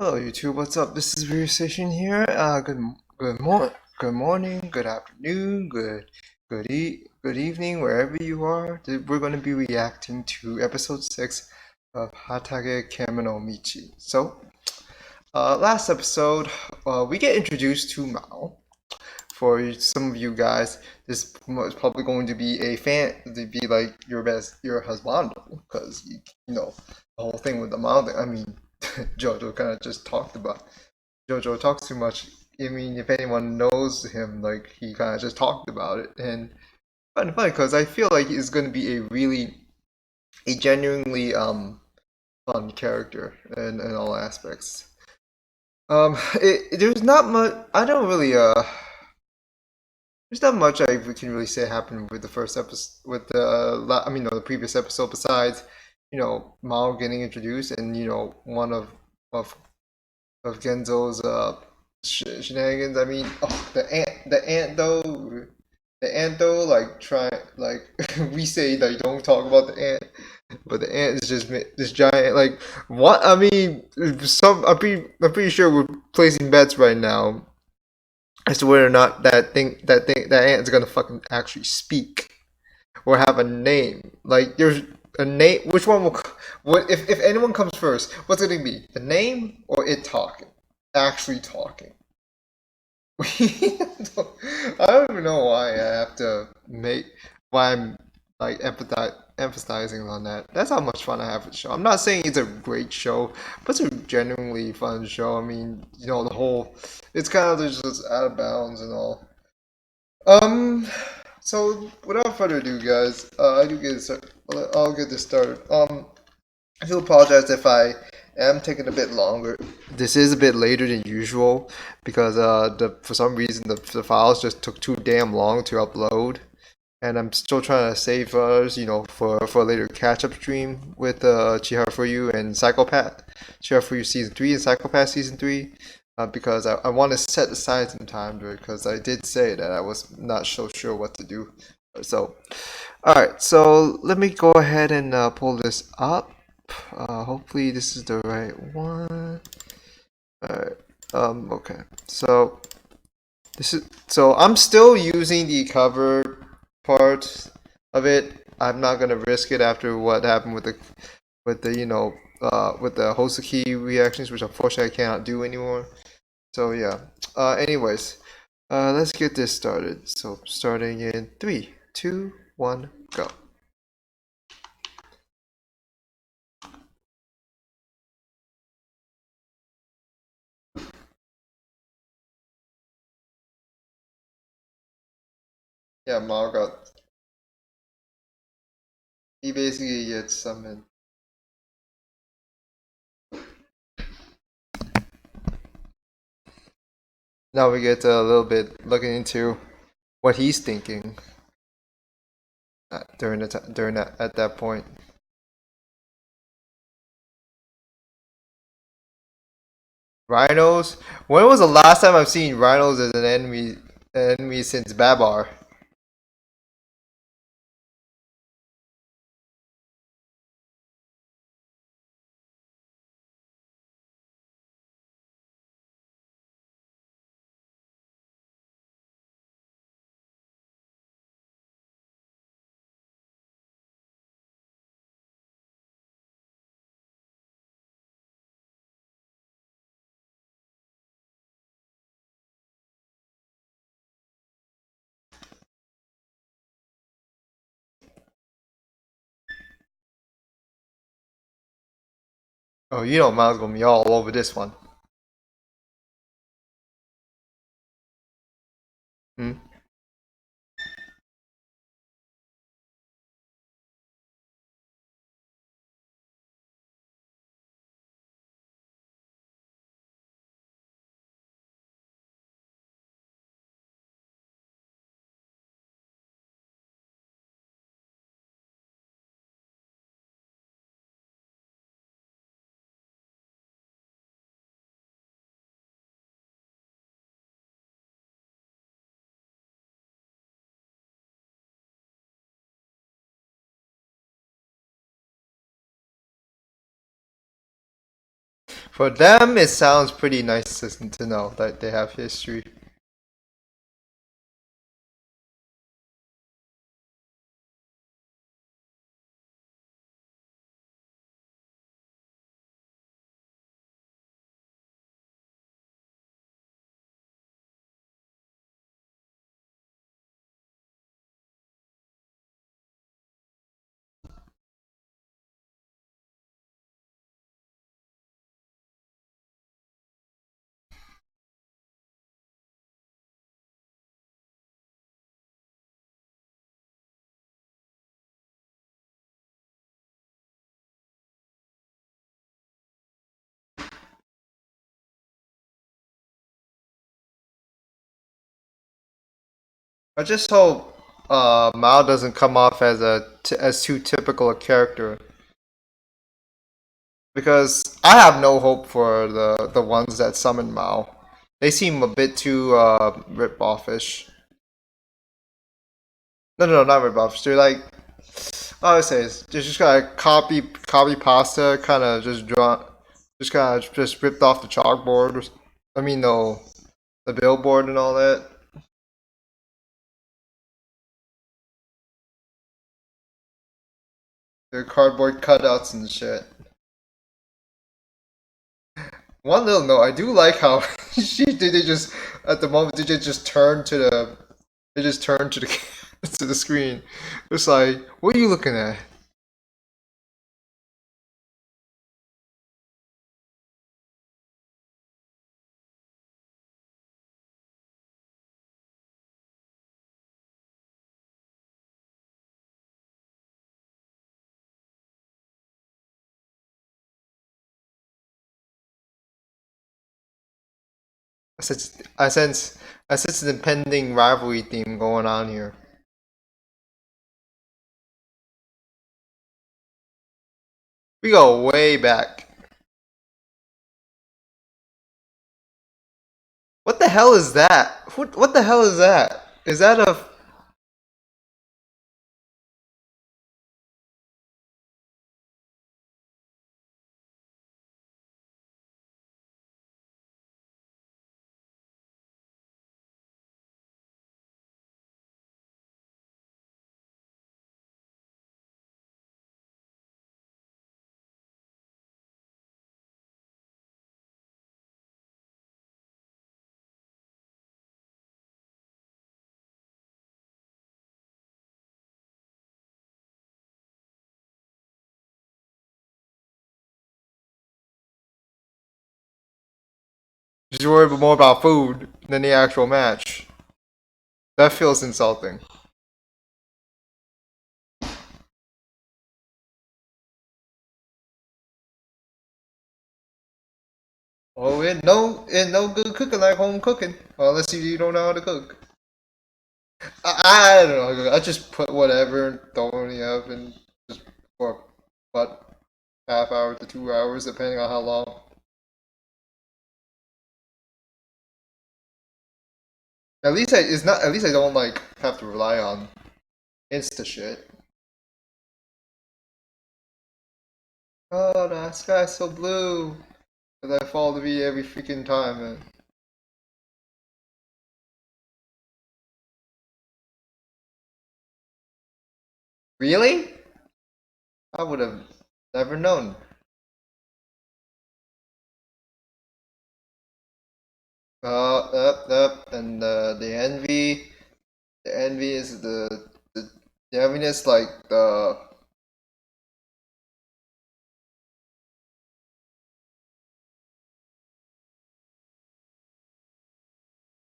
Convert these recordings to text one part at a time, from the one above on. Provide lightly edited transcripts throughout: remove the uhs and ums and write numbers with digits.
Hello YouTube, what's up? This is Radio Station here. Good morning, good afternoon, good evening, wherever you are. We're going to be reacting to episode 6 of Hataage Kemono Michi. Last episode, we get introduced to Mao. For some of you guys, this is probably going to be a fan to be like your husband, because you know the whole thing with the Mao. I mean, Jojo kind of just talked about. Jojo talks too much. I mean, if anyone knows him, like he kind of just talked about it, and kind of funny because I feel like he's going to be a genuinely fun character in all aspects. There's not much. I don't really There's not much we can really say happened with the first episode, with the I mean, no, the previous episode. Besides, Mao getting introduced, and one of Genzo's shenanigans. I mean, oh, the ant though, like try like we say like don't talk about the ant, but the ant is just this giant like what? I mean, I'm pretty sure we're placing bets right now as to whether or not that ant is gonna fucking actually speak or have a name. Like there's a name. Which one will? What if anyone comes first? What's it gonna be? The name or it talking? Actually talking. I don't even know why I have to make why I'm like emphasizing on that. That's how much fun I have with the show. I'm not saying it's a great show, but it's a genuinely fun show. I mean, the whole it's kind of just out of bounds and all. Um, so without further ado, guys, I'll get this started. I do apologize if I am taking a bit longer. This is a bit later than usual because for some reason the files just took too damn long to upload, and I'm still trying to save others, for a later catch up stream with Chihara for You and Psychopath, Chihara for You season 3 and Psychopath season 3. Because I want to set aside some time because I did say that I was not so sure what to do. So, all right. So let me go ahead and pull this up. Hopefully this is the right one. All right. Okay. So I'm still using the cover part of it. I'm not gonna risk it after what happened with the Hosuki reactions, which unfortunately I cannot do anymore. So yeah. Anyways, let's get this started. So starting in 3, 2, 1, go. Yeah, Mao got. He basically gets summoned. Now we get a little bit looking into what he's thinking during that at that point. Rhinos. When was the last time I've seen rhinos as an enemy since Babar? Oh, Mao's gonna be all over this one. Hmm? For them, it sounds pretty nice to know that they have history. I just hope Mao doesn't come off as as too typical a character, because I have no hope for the ones that summon Mao. They seem a bit too rip offish. No, not rip offish. They're like, I would say they're just kind of copy pasta, kind of just drawn, just kind of just ripped off the chalkboard. I mean, no, the billboard and all that. They're cardboard cutouts and shit. One little note, I do like how they just at the moment they just turn to the to the screen. It's like, what are you looking at? I sense I sense an impending rivalry theme going on here. We go way back. What the hell is that? What the hell is that? Is that a just worry more about food than the actual match? That feels insulting. Oh, it no good cooking like home cooking, unless you don't know how to cook. I don't know. I just put whatever and throw it in the oven just for what half hour to 2 hours, depending on how long. At least it's not. At least I don't like have to rely on Insta shit. Oh, the sky's so blue. Cause I fall to be every freaking time, man. Really? I would have never known. And the envy is the envy is like the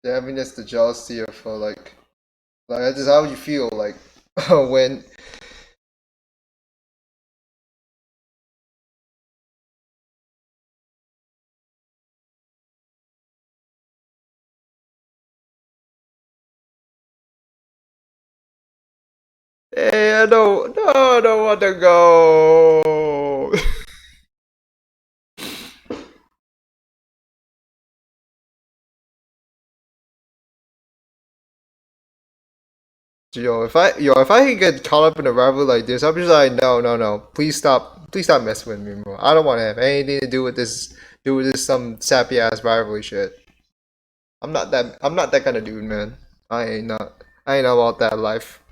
envy is the jealousy of like that's just how you feel like when hey I don't want to go. If I could get caught up in a rivalry like this, I'm just like no, please stop messing with me, bro. I don't want to have anything to do with do this some sappy ass rivalry shit. I'm not that kind of dude, man. I ain't about that life.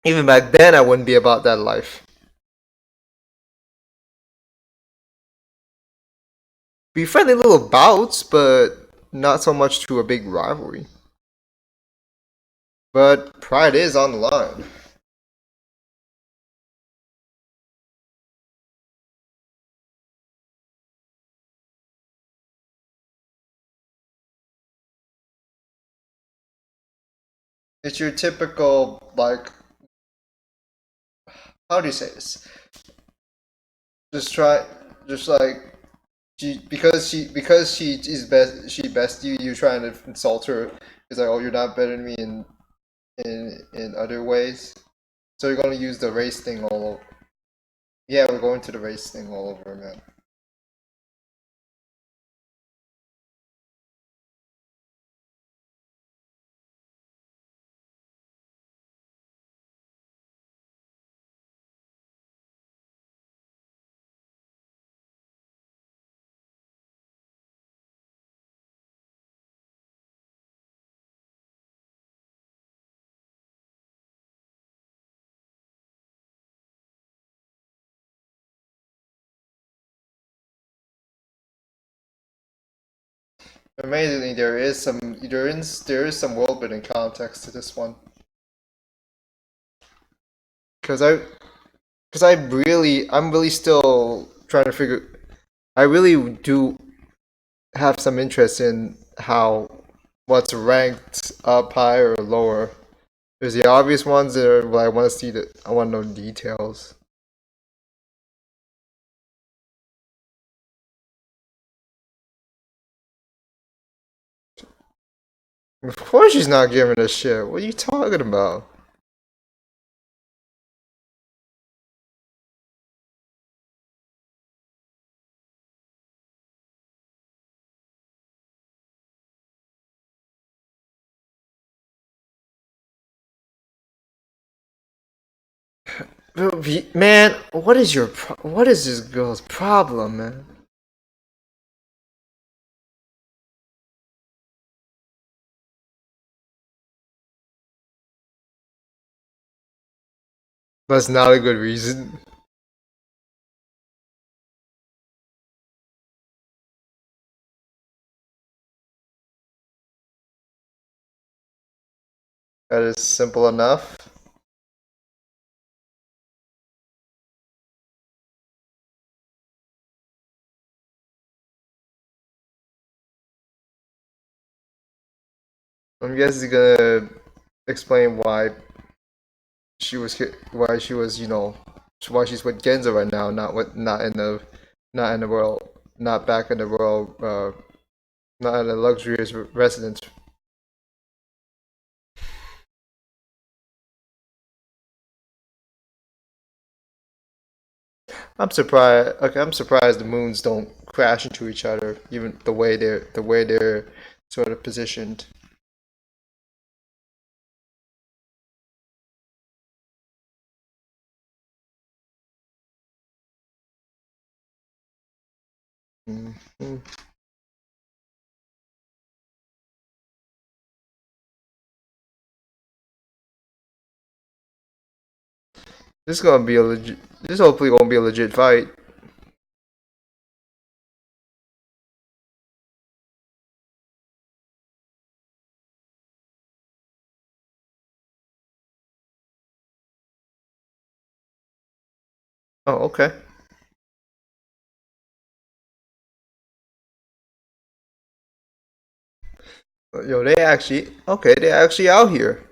Even back then I wouldn't be about that life. Be friendly little bouts, but not so much to a big rivalry. But pride is on the line. It's your typical like how do you say this? Just try just like because she is best she best you you trying to insult her. It's like, oh, you're not better than me in other ways. So you're gonna use the race thing all over. Yeah, we're going to the race thing all over, man. Amazingly, there is some world building context to this one. Cause I because I'm really still trying to figure. I really do have some interest in how what's ranked up higher or lower. There's the obvious ones that are, well, I want to see the I want to know details. Of course she's not giving a shit. What are you talking about? Man, what is this girl's problem, man? That's not a good reason. That is simple enough. I'm guessing he's gonna explain why she was, why she's with Genza right now, not in the world, not back in the world, not in a luxurious residence. I'm surprised. Okay, I'm surprised the moons don't crash into each other, even the way they're sort of positioned. Mm-hmm. This is gonna be a legit. This hopefully won't be a legit fight. Oh, okay. Yo, they actually out here.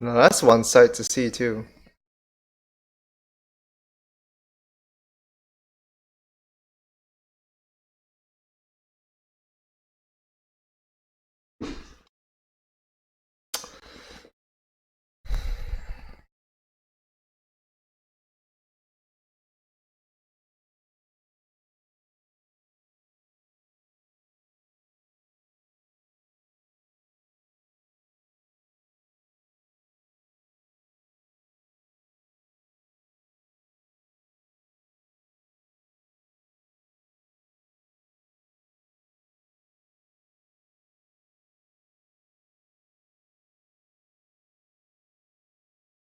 No, that's one sight to see too.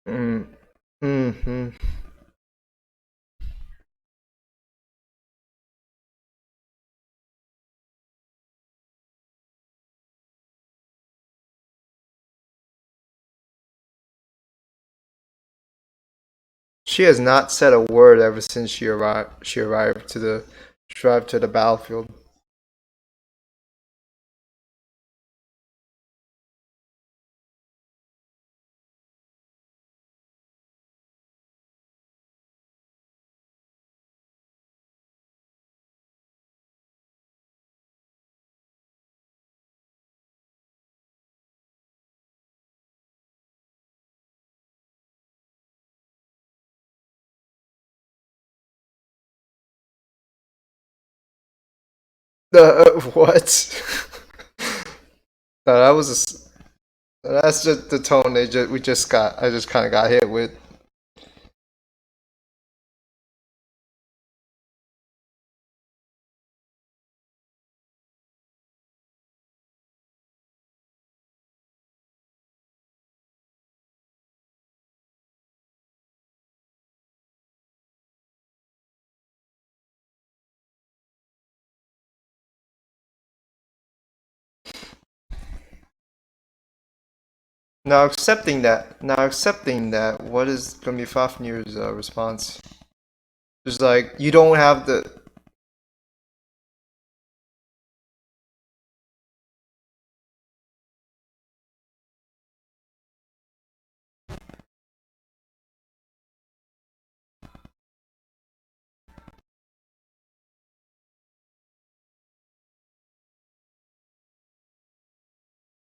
Mm. Hmm. She has not said a word ever since she arrived to the battlefield. What? No, that was that's just the tone we just got. I just kind of got hit with. Now accepting that, what is gonna be Fafnir's response? Just like you don't have the.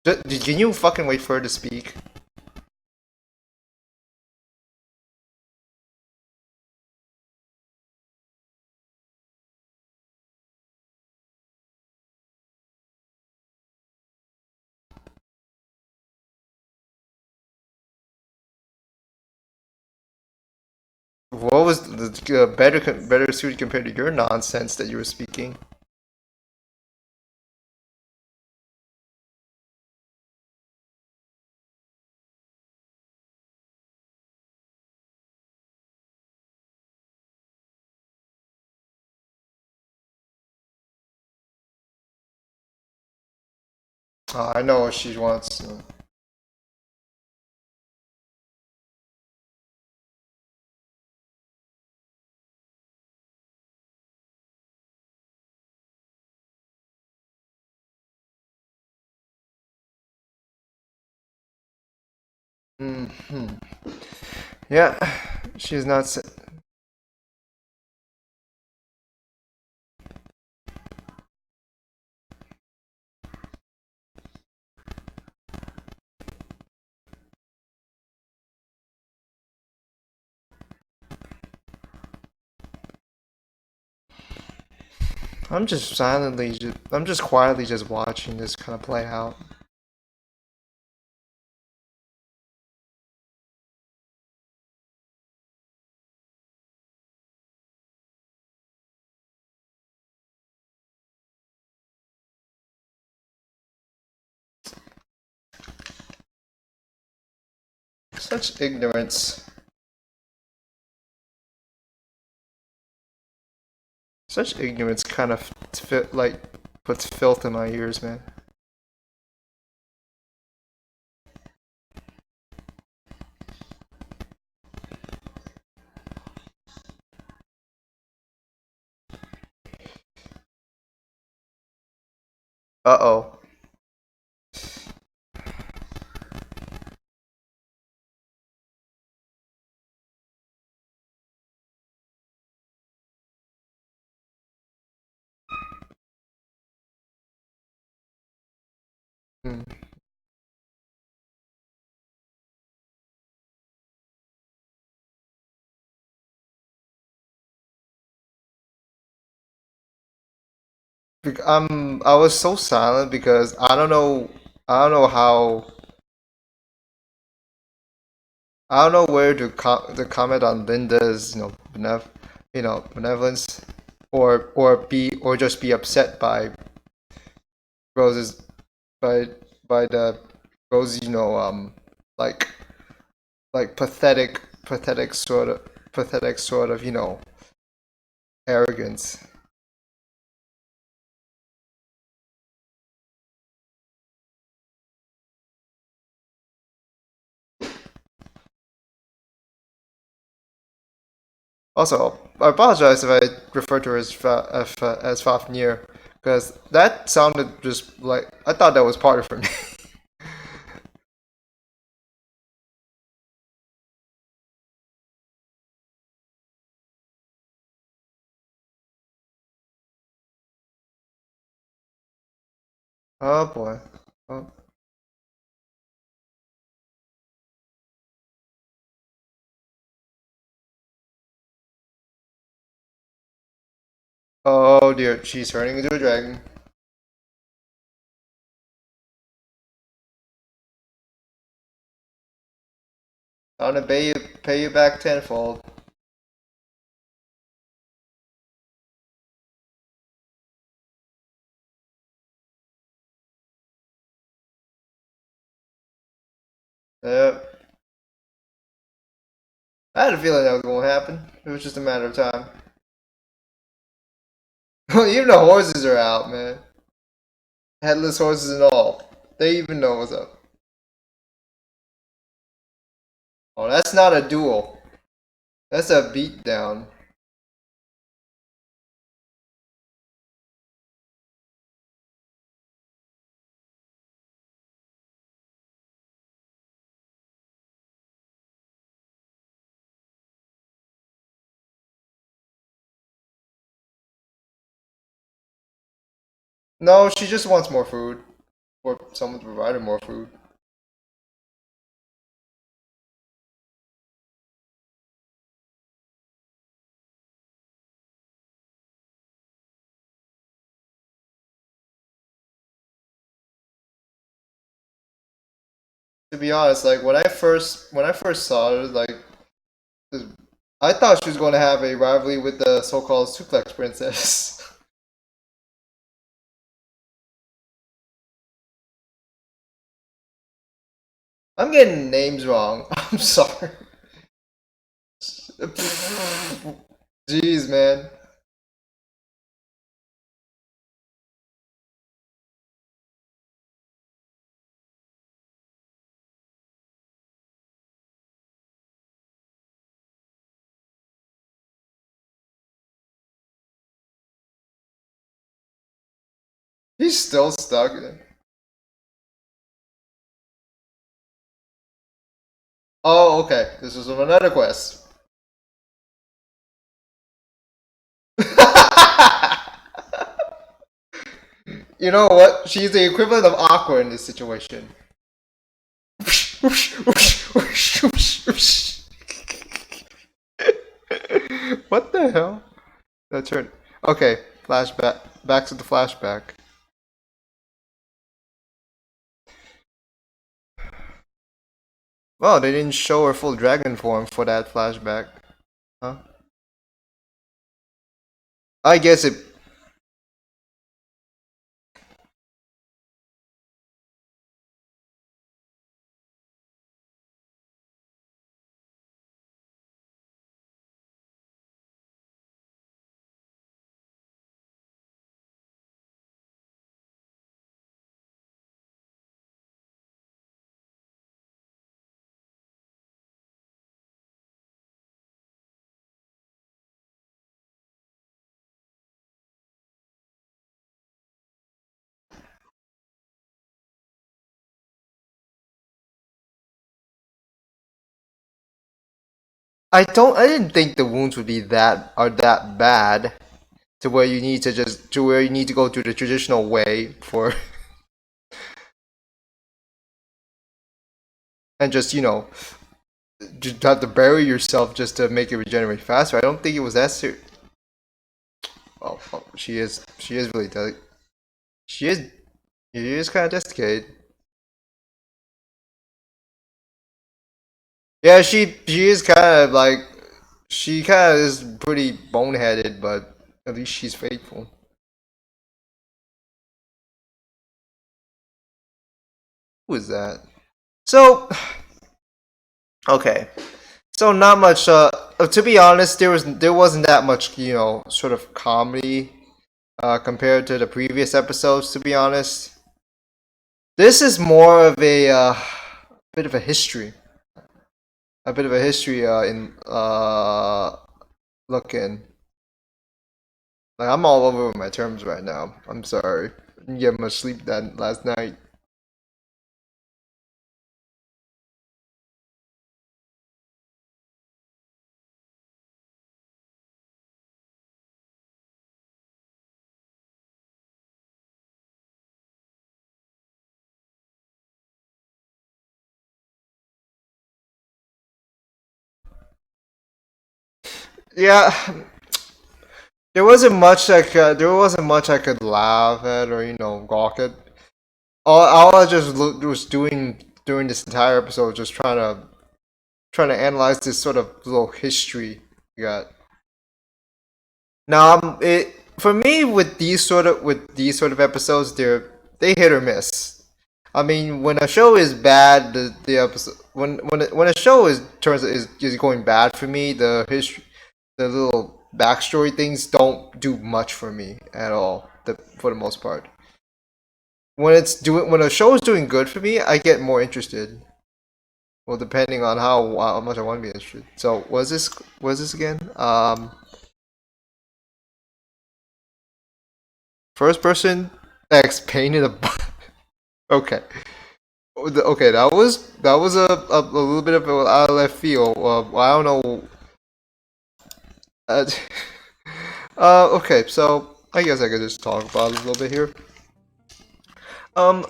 Can you fucking wait for her to speak? What was the better suited compared to your nonsense that you were speaking? I know what she wants. Hmm. Yeah, she's not. I'm just quietly just watching this kind of play out. Such ignorance. Such ignorance kind of like puts filth in my ears, man. Uh oh. Hmm. I was so silent because I don't know how I don't know where to comment on Linda's benevolence, or just be upset by Rose's by by the Rose like like pathetic sort of, arrogance. Also, I apologize if I referred to her as Fafnir, because that sounded just like I thought that was part of her name. Oh boy. Oh. Oh dear, she's turning into a dragon. I'm gonna pay you back tenfold. Yep. I had a feeling that was gonna happen. It was just a matter of time. Even the horses are out, man. Headless horses and all. They even know what's up. Oh, that's not a duel. That's a beatdown. No, she just wants more food. Or someone to provide her more food. To be honest, like when I first saw her, like I thought she was going to have a rivalry with the so-called suplex princess. I'm getting names wrong. I'm sorry. Jeez, man. He's still stuck. Oh, okay. This is another quest. You know what? She's the equivalent of Aqua in this situation. What the hell? That's her. Okay, flashback. Back to the flashback. Well, they didn't show her full dragon form for that flashback. Huh? I guess it. I don't. I didn't think the wounds would be that bad to where you need to go through the traditional way for and just just have to bury yourself just to make it regenerate faster. I don't think it was that serious. Oh, she is really she is she is kind of dedicated. Yeah, she is kind of like she kind of is pretty boneheaded, but at least she's faithful. Who is that? So Okay. So not much. To be honest, there wasn't that much, sort of comedy compared to the previous episodes. To be honest, this is more of a bit of a history, in looking. Like I'm all over my terms right now. I'm sorry. Didn't get much sleep that last night. Yeah, there wasn't much I could laugh at or gawk at. All I just was doing during this entire episode was just trying to analyze this sort of little history we got. Now, it for me with these sort of episodes, they hit or miss. I mean, when a show is bad, the episode when a show is going bad for me, the little backstory things don't do much for me at all. For the most part, when a show is doing good for me, I get more interested. Well, depending on how much I want to be interested. So, was this again? First person X painted a. Okay. Okay, that was a little bit of a out of left field. I don't know. Uh, okay, so I guess I could just talk about it a little bit here. Um,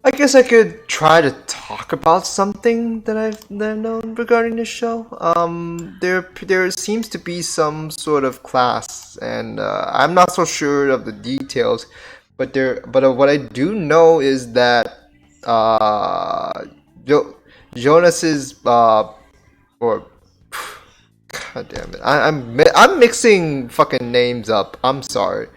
I guess I could try to talk about something that I've known regarding this show. There seems to be some sort of class, and I'm not so sure of the details, but what I do know is that jo- Jonas's or God damn it, I'm mixing fucking names up. I'm sorry.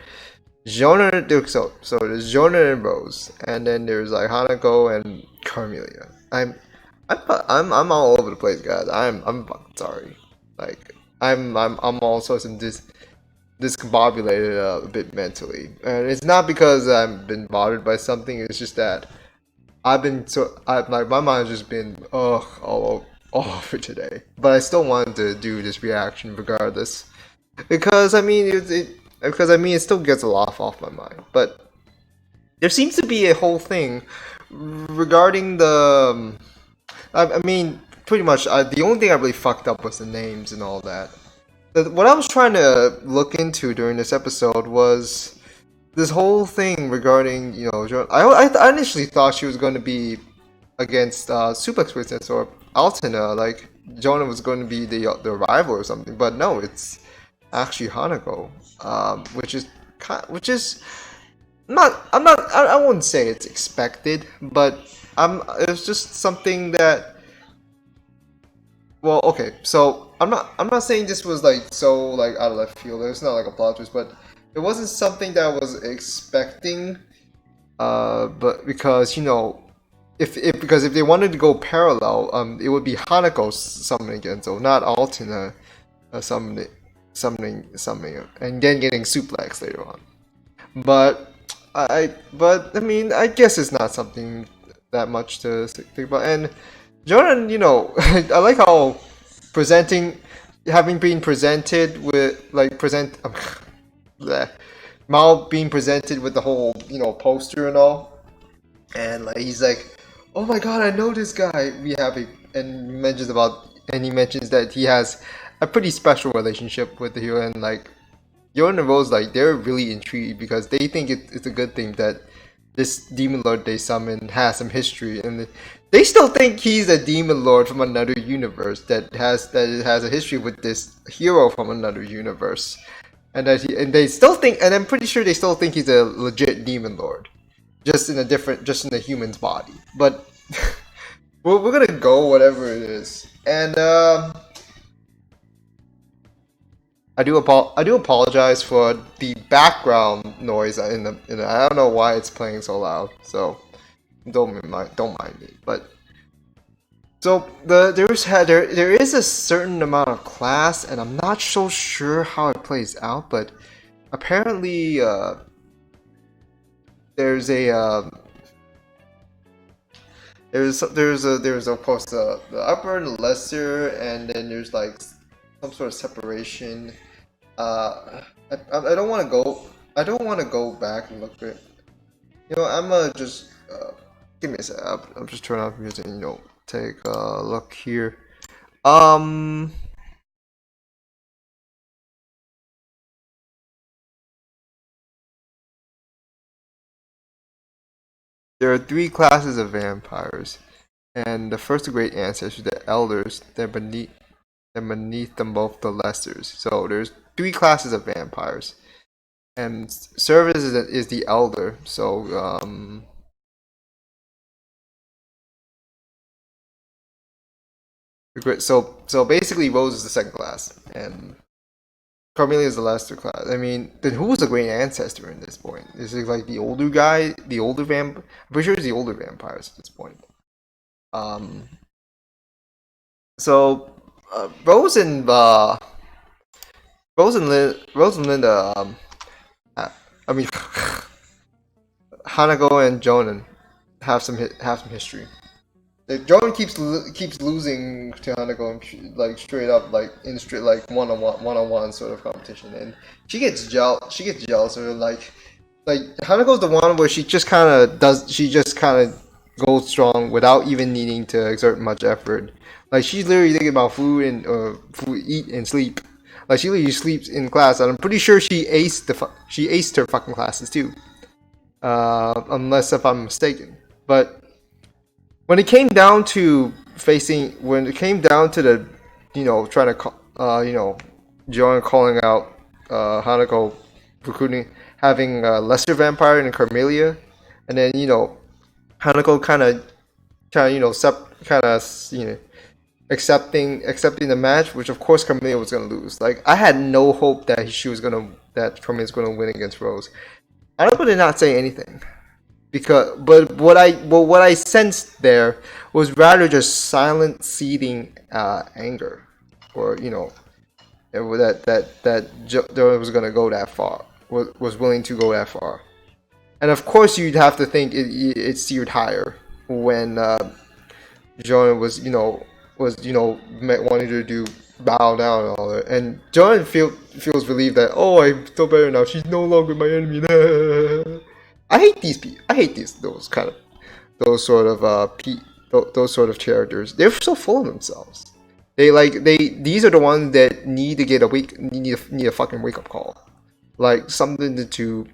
Jonah, so there's Jonah and Rose, and then there's like Hanako and Carmelia. I'm all over the place, guys. I'm fucking sorry. Like I'm all sorts of discombobulated a bit mentally, and it's not because I've been bothered by something. It's just that my mind's just been all over today. But I still wanted to do this reaction regardless because it still gets a laugh off my mind. But there seems to be a whole thing regarding I mean, pretty much the only thing I really fucked up was the names and all that. What I was trying to look into during this episode was this whole thing regarding I initially thought she was going to be against Suplex Princess or Altina, like Jonah was going to be the rival or something, but no, it's actually Hanako, which is not I wouldn't say it's expected, but it's just something that okay, so I'm not saying this was like so like out of left field. It's not like a plot twist, but it wasn't something that I was expecting. But because if they wanted to go parallel, it would be Hanako summoning Genzo, not Altina summoning and then getting suplex later on. But I mean, I guess it's not something that much to think about. And Jordan, I like how presenting, having been presented with like present, bleh, Mao being presented with the whole poster and all, and like he's like, oh my god, I know this guy. And he mentions that he has a pretty special relationship with the hero, and like Yoda and Rose, like they're really intrigued because they think it's a good thing that this demon lord they summon has some history, and they still think he's a demon lord from another universe that has a history with this hero from another universe, and they still think, and I'm pretty sure they still think he's a legit demon lord, just in a human's body. But we're gonna go whatever it is, and I do apologize for the background noise I don't know why it's playing so loud. So don't mind me. But so there is a certain amount of class, and I'm not so sure how it plays out, but apparently there's a there's of course the upper and the lesser, and then there's like some sort of separation. I don't want to go back and look at it. You know, I'm gonna just give me a sec. I'm just turning off music and take a look here. Um, there are three classes of vampires, and the first great ancestors, the elders, beneath them both the lessers. So there's three classes of vampires, and Service is the elder. So basically Rose is the second class, and Carmelia is the lesser class. I mean, then who was the great ancestor in this point? Is it like the older guy, the older vamp? I'm pretty sure it's the older vampires at this point. Um, so Rose and Rose and Linda. I mean, Hanako and Jonan have some history. Like, Jonan keeps losing to Hanako, like straight up, like in straight like one on one sort of competition, and she gets jealous of her. Like Hanako's the one where she just kind of goes strong without even needing to exert much effort. Like she's literally thinking about food, eat and sleep. Like she literally sleeps in class, and I'm pretty sure she aced her fucking classes too. Unless if I'm mistaken. But when it came down to the, trying to, Joan calling out Hanako, recruiting, having Lesser Vampire and Carmelia, and then Hanako kind of accepting the match, which of course Carmelia was gonna lose. Like I had no hope that Carmelia was gonna win against Rose. Hanako did not say anything but what I sensed there was rather just silent seething anger, or that was gonna go that far, was willing to go that far, and of course you'd have to think it seared higher when Jonah wanting to do bow down and all that, and Jonah feels relieved that, oh, I feel better now. She's no longer my enemy. I hate these people. I hate those sort of characters. They're so full of themselves. These are the ones that need to get need a fucking wake up call, like something to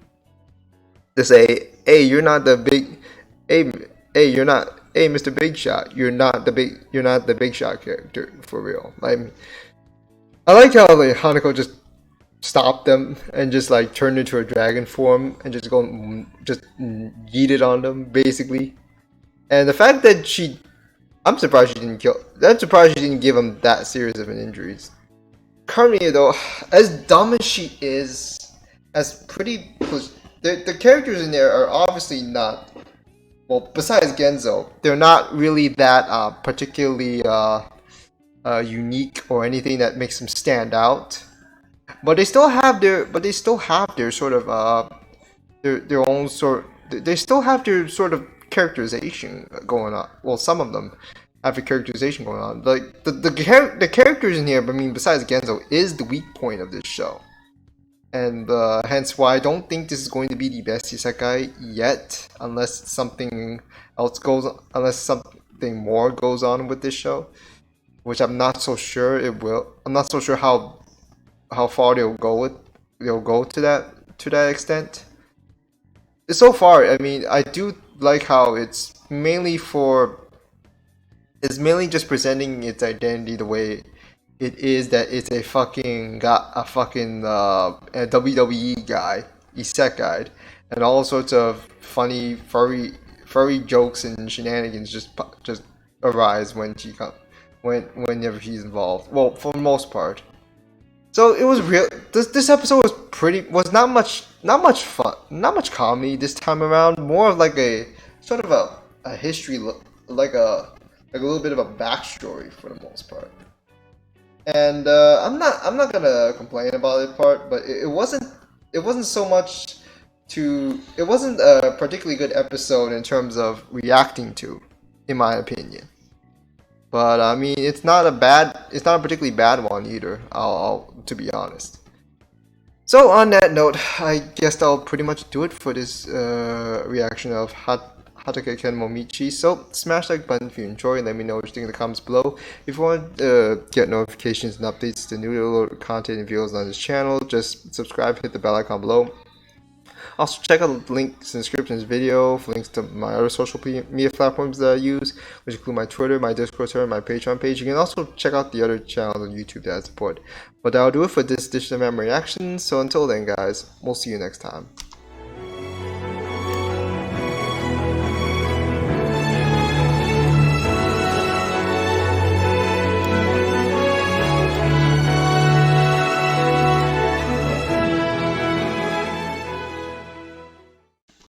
say, hey, you're not the big, hey, you're not, hey, Mr. Big Shot, you're not the big shot character for real. Like, I like how like Hanako just stopped them and just like turned into a dragon form and just yeeted on them basically. And the fact that I'm surprised she didn't kill. I'm surprised she didn't give him that serious of an injuries. Carmia though, as dumb as she is, the characters in there are obviously not. Well, besides Genzo, they're not really that particularly unique or anything that makes them stand out. But they still have their sort of their own sort. They still have their sort of characterization going on. Well, some of them have a characterization going on. Like the characters in here, I mean, besides Genzo, is the weak point of this show, and hence why I don't think this is going to be the best isekai yet, unless something more goes on with this show, which I'm not so sure it will. I'm not so sure how far they'll go to that extent. So far, I mean, I do like how it's mainly just presenting its identity the way it is, that it's a fucking a WWE guy, isekai, and all sorts of funny furry jokes and shenanigans just arise whenever she's involved. Well, for the most part. So it was real. This episode was not much fun, not much comedy this time around. More of like a sort of a history, like a little bit of a backstory for the most part. And I'm not gonna complain about it part, but it wasn't so much it wasn't a particularly good episode in terms of reacting to, in my opinion. But I mean, it's not a particularly bad one either. I'll to be honest. So on that note, I guess that'll pretty much do it for this reaction of Hataage Michi. So smash that like button if you enjoy. Let me know what you think in the comments below. If you want to get notifications and updates to new content and videos on this channel, just subscribe, hit the bell icon below. Also, check out the links in the description of this video for links to my other social media platforms that I use, which include my Twitter, my Discord server, my Patreon page. You can also check out the other channels on YouTube that I support. But that'll do it for this Dish of Memory reaction. So until then, guys, we'll see you next time.